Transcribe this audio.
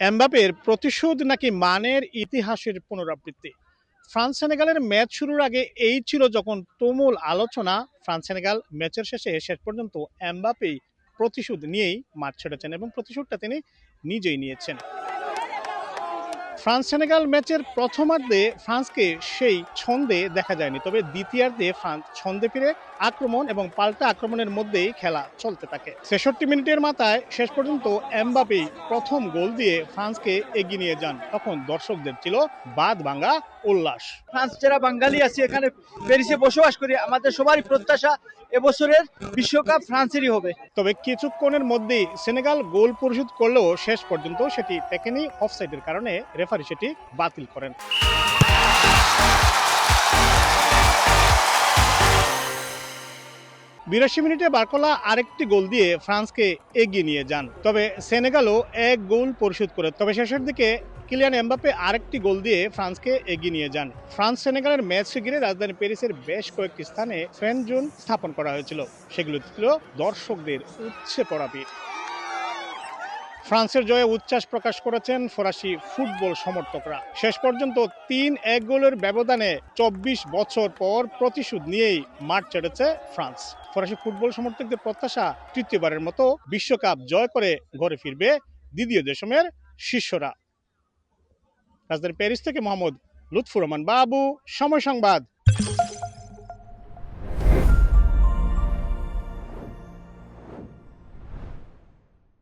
এমবাপের প্রতিশোধ নাকি মানের ইতিহাসের পুনরাবৃত্তি? ফ্রান্স সেনেগালের ম্যাচ শুরুর আগে এই ছিল যখন তুমুল আলোচনা। ফ্রান্স সেনেগাল ম্যাচের শেষ পর্যন্ত এমবাপেই প্রতিশোধ নিয়েই মাঠ ছেড়েছেন এবং প্রতিশোধটা তিনি নিজেই নিয়েছেন। ফ্রান্স সেনেগাল ম্যাচের প্রথমার্ধে ফ্রান্সকে সেই ছন্দে দেখা যায়নি, তবে দ্বিতীয়ার্ধে ফ্রান্স ছন্দে ফিরে আক্রমণ এবং পাল্টা আক্রমণের মধ্যেই খেলা চলতে থাকে। ৬৬ মিনিটের মাথায় শেষ পর্যন্ত এমবাপেই প্রথম গোল দিয়ে ফ্রান্সকে এগিয়ে নিয়ে যান। তখন দর্শকদের ছিল বাদ ভাঙা উল্লাস। ফ্রান্স যারা বাঙালি আছি এখানে প্যারিসে বসবাস করি, আমাদের সবারই প্রত্যাশা এবছরের বিশ্বকাপ ফ্রান্সেরই হবে। তবে কিছুক্ষণের মধ্যেই সেনেগাল গোল পরিশোধ করলেও শেষ পর্যন্ত সেটি টেকেনি, অফসাইডের কারণে রেফারি সেটি বাতিল করেন। ৮২ মিনিটে বার্কোলা আরেকটি গোল দিয়ে ফ্রান্সকে এগিয়ে নিয়ে যান, তবে সেনেগালও এক গোল পরিশোধ করে। তবে শেষের দিকে কিলিয়ান এমবাপে আরেকটি গোল দিয়ে ফ্রান্সকে এগিয়ে নিয়ে যান। ফ্রান্স সেনেগালের ম্যাচকে ঘিরে রাজধানী প্যারিসের বেশ কয়েকটি স্থানে ফ্যান জোন স্থাপন করা হয়েছিল, সেগুলো ছিল দর্শকদের উপচে পড়া ভিড়। ফ্রান্সের জয়ে উচ্ছ্বাস প্রকাশ করেছেন ফরাসি ফুটবল সমর্থকরা। শেষ পর্যন্ত ৩-১ গোলের ব্যবধানে ২৪ বছর পর প্রতিশোধ নিয়েই মাঠ ছেড়েছে ফ্রান্স। ফরাসি ফুটবল সমর্থকদের প্রত্যাশা, তৃতীয়বারের মতো বিশ্বকাপ জয় করে ঘরে ফিরবে দিদিয়ের দেশমের শিষ্যরা। রাজধানী প্যারিস থেকে মোহাম্মদ লুৎফুর রহমান বাবু, সময় সংবাদ।